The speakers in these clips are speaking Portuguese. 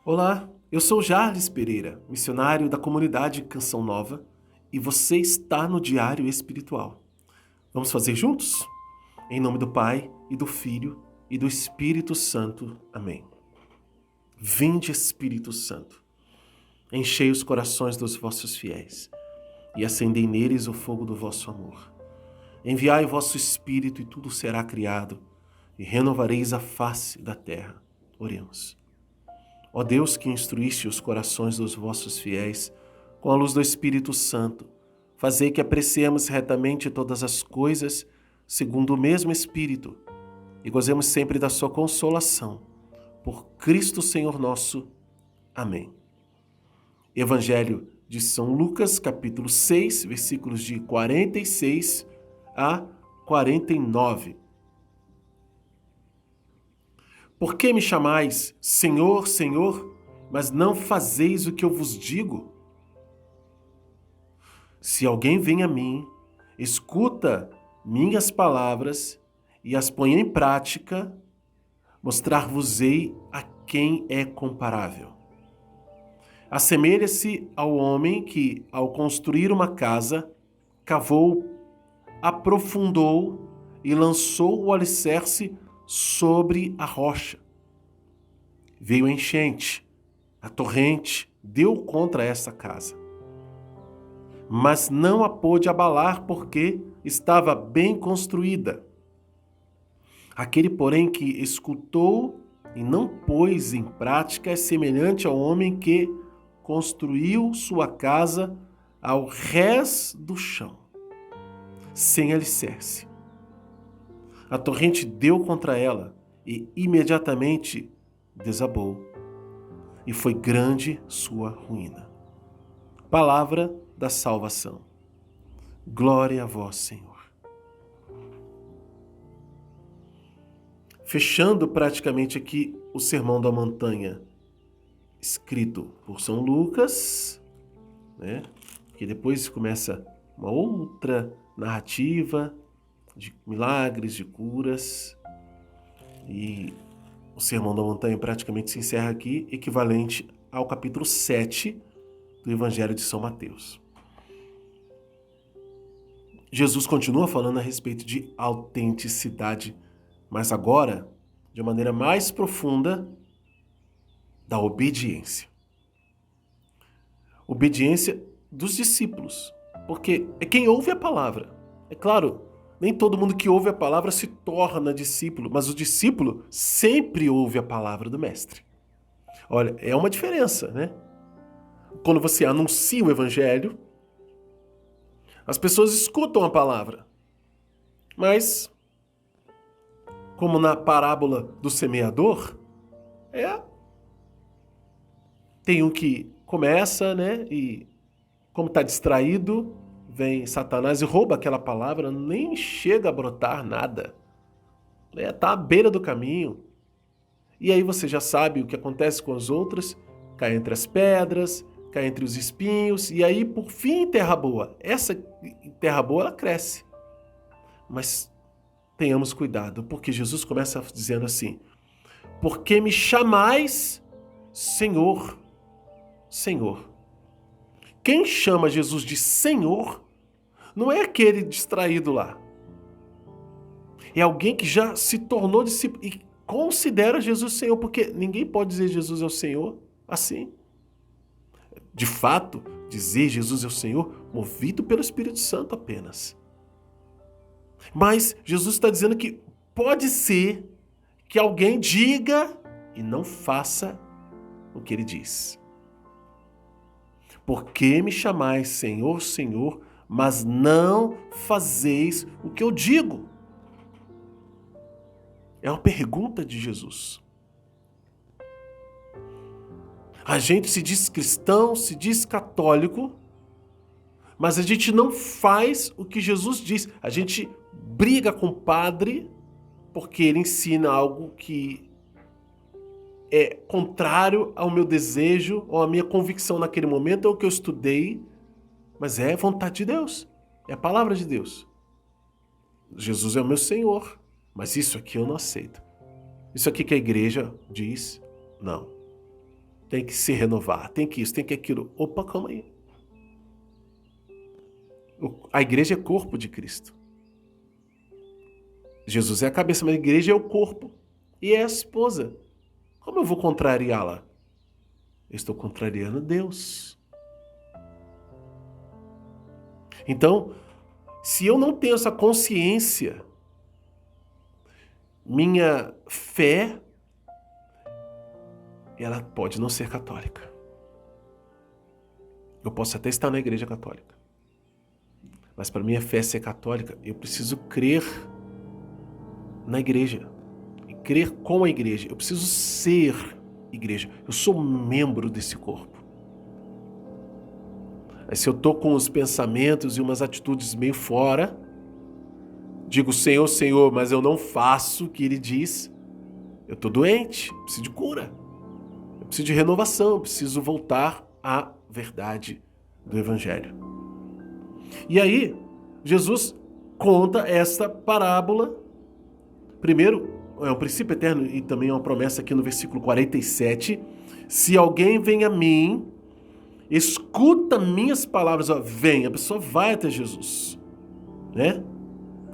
Olá, eu sou Jarles Pereira, missionário da comunidade Canção Nova, e você está no Diário Espiritual. Vamos fazer juntos? Em nome do Pai, e do Filho, e do Espírito Santo. Amém. Vinde, Espírito Santo, enchei os corações dos vossos fiéis, e acendei neles o fogo do vosso amor. Enviai o vosso Espírito, e tudo será criado, e renovareis a face da terra. Oremos. Ó Deus, que instruíste os corações dos vossos fiéis com a luz do Espírito Santo, fazei que apreciemos retamente todas as coisas segundo o mesmo Espírito e gozemos sempre da sua consolação. Por Cristo Senhor nosso. Amém. Evangelho de São Lucas, capítulo 6, versículos de 46 a 49. Por que me chamais Senhor, Senhor, mas não fazeis o que eu vos digo? Se alguém vem a mim, escuta minhas palavras e as põe em prática, mostrar-vos-ei a quem é comparável. Assemelha-se ao homem que, ao construir uma casa, cavou, aprofundou e lançou o alicerce sobre a rocha. Veio a enchente, a torrente deu contra essa casa, mas não a pôde abalar porque estava bem construída. Aquele, porém, que escutou e não pôs em prática é semelhante ao homem que construiu sua casa ao rés do chão, sem alicerce. A torrente deu contra ela e imediatamente desabou. E foi grande sua ruína. Palavra da salvação. Glória a vós, Senhor. Fechando praticamente aqui o Sermão da Montanha, escrito por São Lucas, né? Que depois começa uma outra narrativa de milagres, de curas, e o Sermão da Montanha praticamente se encerra aqui, equivalente ao capítulo 7 do Evangelho de São Mateus. Jesus continua falando a respeito de autenticidade, mas agora, de maneira mais profunda, da obediência. Obediência dos discípulos, porque é quem ouve a palavra. É claro, nem todo mundo que ouve a palavra se torna discípulo, mas o discípulo sempre ouve a palavra do mestre. Olha, é uma diferença, né? Quando você anuncia o evangelho, as pessoas escutam a palavra, mas, como na parábola do semeador, tem um que começa, né? E como está distraído, vem Satanás e rouba aquela palavra, nem chega a brotar nada. Está à beira do caminho. E aí você já sabe o que acontece com as outras, cai entre as pedras, cai entre os espinhos, e aí por fim terra boa. Essa terra boa ela cresce. Mas tenhamos cuidado, porque Jesus começa dizendo assim: porque me chamais Senhor, Senhor. Quem chama Jesus de Senhor não é aquele distraído lá. É alguém que já se tornou discípulo e considera Jesus Senhor, porque ninguém pode dizer Jesus é o Senhor assim. De fato, dizer Jesus é o Senhor movido pelo Espírito Santo apenas. Mas Jesus está dizendo que pode ser que alguém diga e não faça o que ele diz. Por que me chamais Senhor, Senhor, mas não fazeis o que eu digo? É uma pergunta de Jesus. A gente se diz cristão, se diz católico, mas a gente não faz o que Jesus diz. A gente briga com o padre porque ele ensina algo que é contrário ao meu desejo ou à minha convicção naquele momento, ou que eu estudei, mas é vontade de Deus, é a palavra de Deus. Jesus é o meu Senhor, mas isso aqui eu não aceito. Isso aqui que a igreja diz, não. tem que se renovar, tem que isso, tem que aquilo. Opa, calma aí. A igreja é corpo de Cristo. Jesus é a cabeça, mas a igreja é o corpo e é a esposa. Como eu vou contrariá-la? Eu estou contrariando Deus. Então, se eu não tenho essa consciência, minha fé, ela pode não ser católica. Eu posso até estar na igreja católica. Mas para minha fé ser católica, eu preciso crer na igreja. E crer com a igreja. Eu preciso ser igreja. Eu sou membro desse corpo. Mas se eu estou com os pensamentos e umas atitudes meio fora, digo Senhor, Senhor, mas eu não faço o que Ele diz, eu estou doente, eu preciso de cura. Eu preciso de renovação, eu preciso voltar à verdade do Evangelho. E aí, Jesus conta essa parábola. Primeiro, é um princípio eterno e também é uma promessa aqui no versículo 47. Se alguém vem a mim, escuta minhas palavras, vem, a pessoa vai até Jesus, né?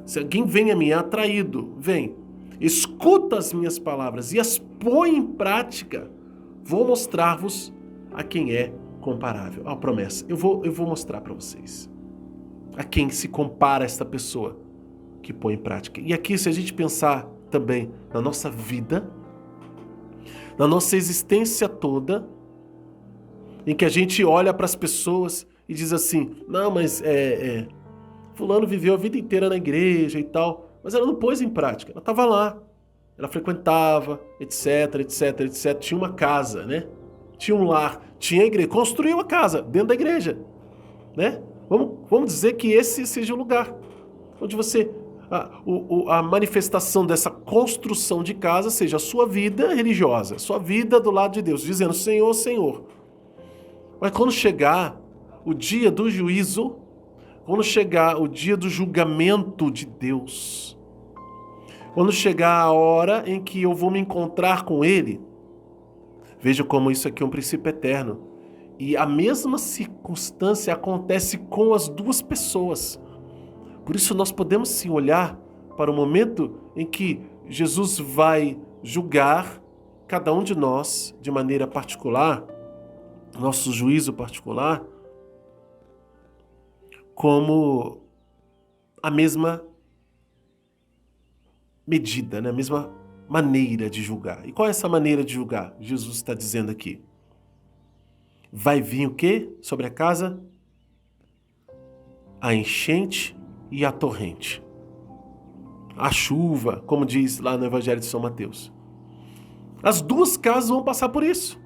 Se alguém vem a mim, é atraído, vem, escuta as minhas palavras e as põe em prática, vou mostrar-vos a quem é comparável. A promessa, eu vou mostrar para vocês a quem se compara esta pessoa que põe em prática. E aqui, se a gente pensar também na nossa vida, na nossa existência toda, em que a gente olha para as pessoas e diz assim, não, mas fulano viveu a vida inteira na igreja e tal, mas ela não pôs em prática, ela estava lá, ela frequentava, etc, etc, etc, tinha uma casa, né? Tinha um lar, tinha a igreja, construiu a casa dentro da igreja, né? Vamos dizer que esse seja o lugar onde você, a manifestação dessa construção de casa seja a sua vida religiosa, sua vida do lado de Deus, dizendo Senhor, Senhor. Mas quando chegar o dia do juízo, quando chegar o dia do julgamento de Deus, quando chegar a hora em que eu vou me encontrar com Ele, veja como isso aqui é um princípio eterno. E a mesma circunstância acontece com as duas pessoas. Por isso nós podemos sim olhar para o momento em que Jesus vai julgar cada um de nós de maneira particular, nosso juízo particular, como a mesma medida, né? A mesma maneira de julgar. E qual é essa maneira de julgar? Jesus está dizendo aqui. Vai vir o quê sobre a casa? A enchente e a torrente. A chuva, como diz lá no Evangelho de São Mateus. As duas casas vão passar por isso.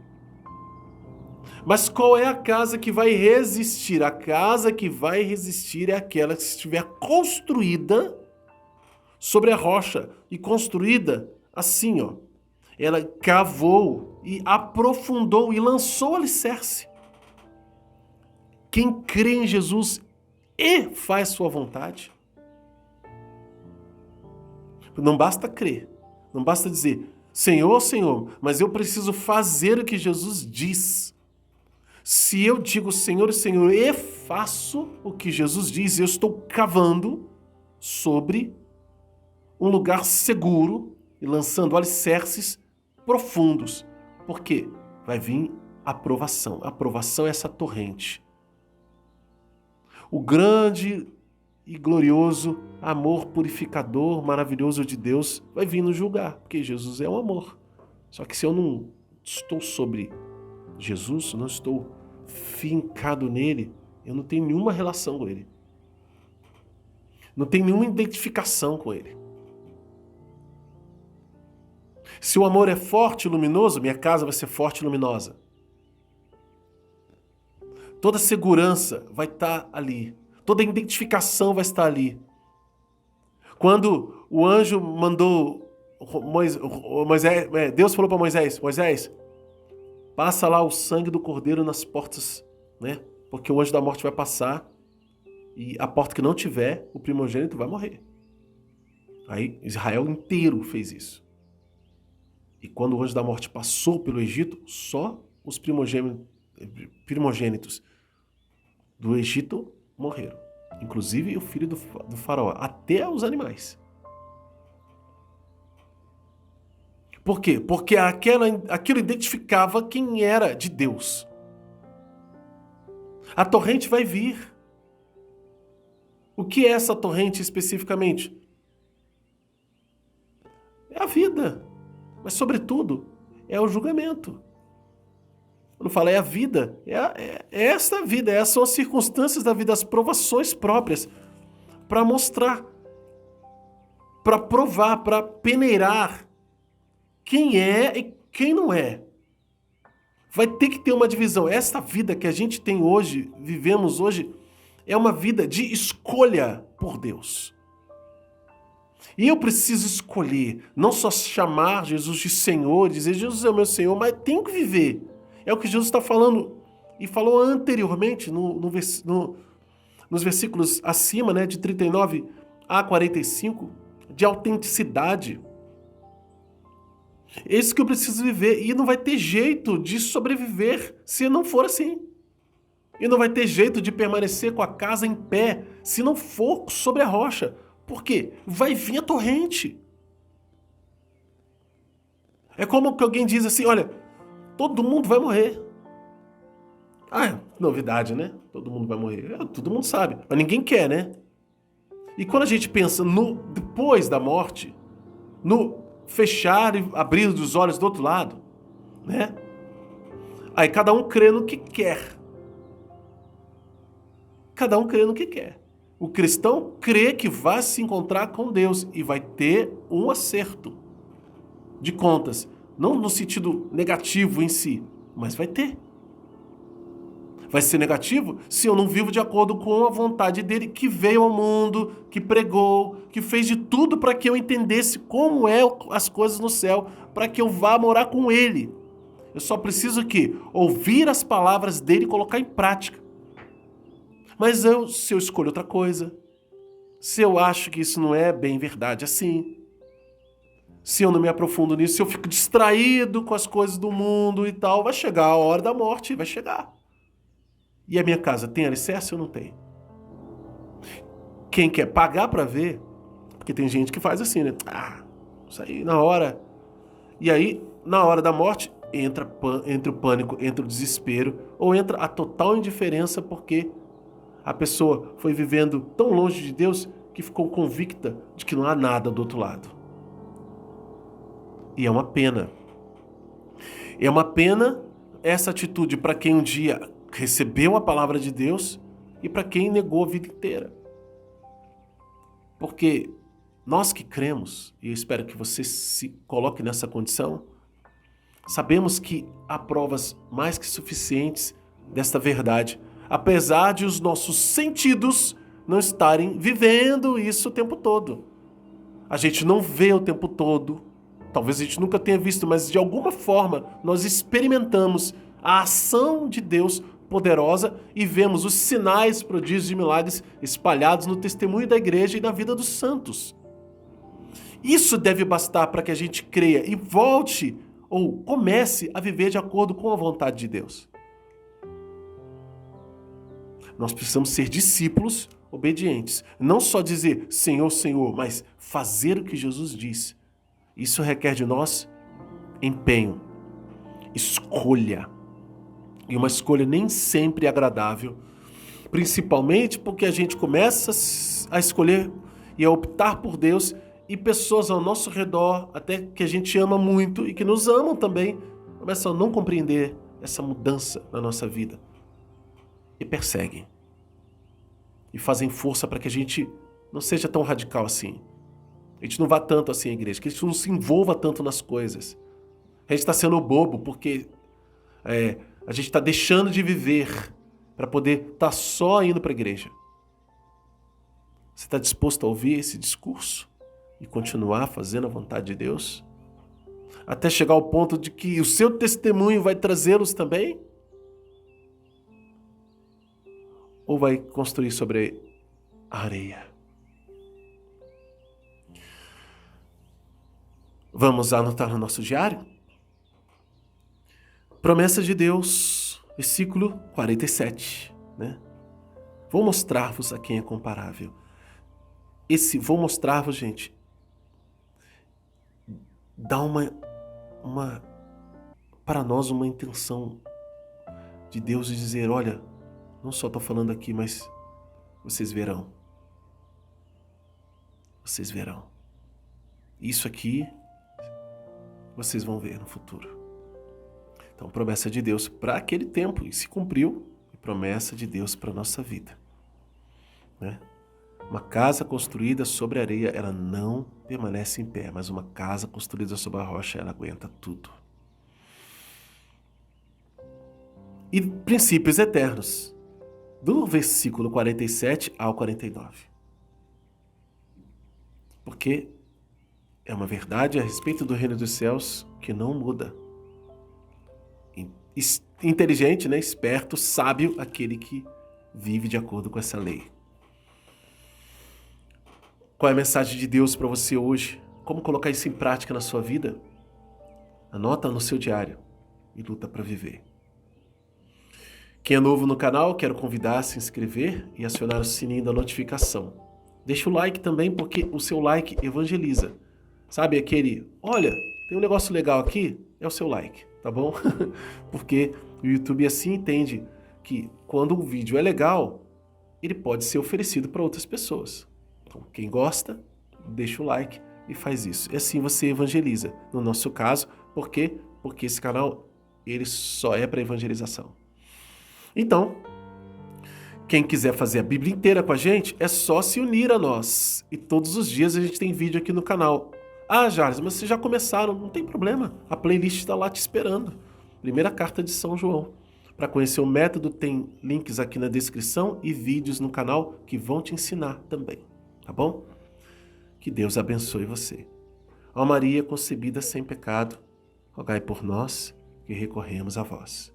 Mas qual é a casa que vai resistir? A casa que vai resistir é aquela que estiver construída sobre a rocha e construída assim, ó. Ela cavou e aprofundou e lançou o alicerce. Quem crê em Jesus e faz sua vontade, não basta crer, não basta dizer Senhor, Senhor, mas eu preciso fazer o que Jesus diz. Se eu digo Senhor, Senhor e faço o que Jesus diz, eu estou cavando sobre um lugar seguro e lançando alicerces profundos. Por quê? Vai vir aprovação. A aprovação é essa torrente. O grande e glorioso amor purificador, maravilhoso de Deus vai vir nos julgar, porque Jesus é o amor. Só que se eu não estou sobre Jesus, não estou fincado nele, eu não tenho nenhuma relação com ele. Não tenho nenhuma identificação com ele. Se o amor é forte e luminoso, minha casa vai ser forte e luminosa. Toda segurança vai estar ali. Toda identificação vai estar ali. Quando o anjo mandou Moisés, Deus falou para Moisés, Moisés, passa lá o sangue do cordeiro nas portas, né? Porque o anjo da morte vai passar e a porta que não tiver, o primogênito vai morrer. Aí Israel inteiro fez isso. E quando o anjo da morte passou pelo Egito, só os primogênitos do Egito morreram. Inclusive o filho do faraó, até os animais. Por quê? Porque aquilo identificava quem era de Deus. A torrente vai vir. O que é essa torrente especificamente? É a vida. Mas, sobretudo, é o julgamento. Eu não falo, é a vida. É essa vida. Essas são as circunstâncias da vida, as provações próprias. Para mostrar, para provar, para peneirar quem é e quem não é. Vai ter que ter uma divisão. Essa vida que a gente tem hoje, vivemos hoje, é uma vida de escolha por Deus. E eu preciso escolher, não só chamar Jesus de Senhor, dizer Jesus é o meu Senhor, mas tenho que viver. É o que Jesus está falando e falou anteriormente nos versículos acima, né, de 39 a 45, de autenticidade. É isso que eu preciso viver e não vai ter jeito de sobreviver se não for assim. E não vai ter jeito de permanecer com a casa em pé se não for sobre a rocha. Por quê? Vai vir a torrente. É como que alguém diz assim, olha, todo mundo vai morrer. Ah, novidade, né? Todo mundo vai morrer. Todo mundo sabe, mas ninguém quer, né? E quando a gente pensa no depois da morte, no fechar e abrir os olhos do outro lado, né? Aí cada um crê no que quer. Cada um crê no que quer. O cristão crê que vai se encontrar com Deus e vai ter um acerto de contas. Não no sentido negativo em si, mas vai ter. Vai ser negativo se eu não vivo de acordo com a vontade dele, que veio ao mundo, que pregou, que fez de tudo para que eu entendesse como é as coisas no céu, para que eu vá morar com ele. Eu só preciso ouvir as palavras dele e colocar em prática. Mas se eu escolho outra coisa, se eu acho que isso não é bem verdade assim, se eu não me aprofundo nisso, se eu fico distraído com as coisas do mundo e tal, vai chegar a hora da morte, vai chegar. E a minha casa tem alicerce ou não tem? Quem quer pagar para ver, porque tem gente que faz assim, né? Isso aí na hora. E aí, na hora da morte, entra o pânico, entra o desespero, ou entra a total indiferença porque a pessoa foi vivendo tão longe de Deus que ficou convicta de que não há nada do outro lado. E é uma pena. É uma pena essa atitude para quem um dia recebeu a palavra de Deus e para quem negou a vida inteira. Porque nós que cremos, e eu espero que você se coloque nessa condição, sabemos que há provas mais que suficientes desta verdade, apesar de os nossos sentidos não estarem vivendo isso o tempo todo. A gente não vê o tempo todo, talvez a gente nunca tenha visto, mas de alguma forma nós experimentamos a ação de Deus poderosa e vemos os sinais, prodígios e milagres espalhados no testemunho da igreja e na vida dos santos. Isso deve bastar para que a gente creia e volte ou comece a viver de acordo com a vontade de Deus. Nós precisamos ser discípulos obedientes. Não só dizer Senhor, Senhor, mas fazer o que Jesus diz. Isso requer de nós empenho, escolha. E uma escolha nem sempre agradável, principalmente porque a gente começa a escolher e a optar por Deus e pessoas ao nosso redor, até que a gente ama muito e que nos amam também, começam a não compreender essa mudança na nossa vida e perseguem. E fazem força para que a gente não seja tão radical assim. A gente não vá tanto assim à igreja, que a gente não se envolva tanto nas coisas. A gente está sendo bobo porque a gente está deixando de viver para poder estar só indo para a igreja. Você está disposto a ouvir esse discurso e continuar fazendo a vontade de Deus? Até chegar ao ponto de que o seu testemunho vai trazê-los também? Ou vai construir sobre a areia? Vamos anotar no nosso diário? Promessa de Deus, versículo 47, né? Vou mostrar-vos a quem é comparável. Esse vou mostrar-vos, gente, dá para nós uma intenção de Deus de dizer, olha, não só estou falando aqui, mas vocês verão. Vocês verão. Isso aqui, vocês vão ver no futuro. Então, promessa de Deus para aquele tempo, e se cumpriu, e promessa de Deus para a nossa vida, né? Uma casa construída sobre areia, ela não permanece em pé, mas uma casa construída sobre a rocha, ela aguenta tudo. E princípios eternos, do versículo 47 ao 49. Porque é uma verdade a respeito do reino dos céus que não muda. Inteligente, né? Esperto, sábio, aquele que vive de acordo com essa lei. Qual é a mensagem de Deus para você hoje? Como colocar isso em prática na sua vida? Anota no seu diário e luta para viver. Quem é novo no canal, quero convidar a se inscrever e acionar o sininho da notificação. Deixa o like também, porque o seu like evangeliza. Sabe aquele, olha, tem um negócio legal aqui? É o seu like, tá bom? Porque o YouTube assim entende que quando um vídeo é legal, ele pode ser oferecido para outras pessoas. Então, quem gosta, deixa o like e faz isso. E assim você evangeliza. No nosso caso, por quê? Porque esse canal ele só é para evangelização. Então, quem quiser fazer a Bíblia inteira com a gente, é só se unir a nós. E todos os dias a gente tem vídeo aqui no canal. Ah, Jarles, mas vocês já começaram, não tem problema. A playlist está lá te esperando. Primeira carta de São João. Para conhecer o método, tem links aqui na descrição e vídeos no canal que vão te ensinar também. Tá bom? Que Deus abençoe você. Ó Maria concebida sem pecado, rogai por nós que recorremos a vós.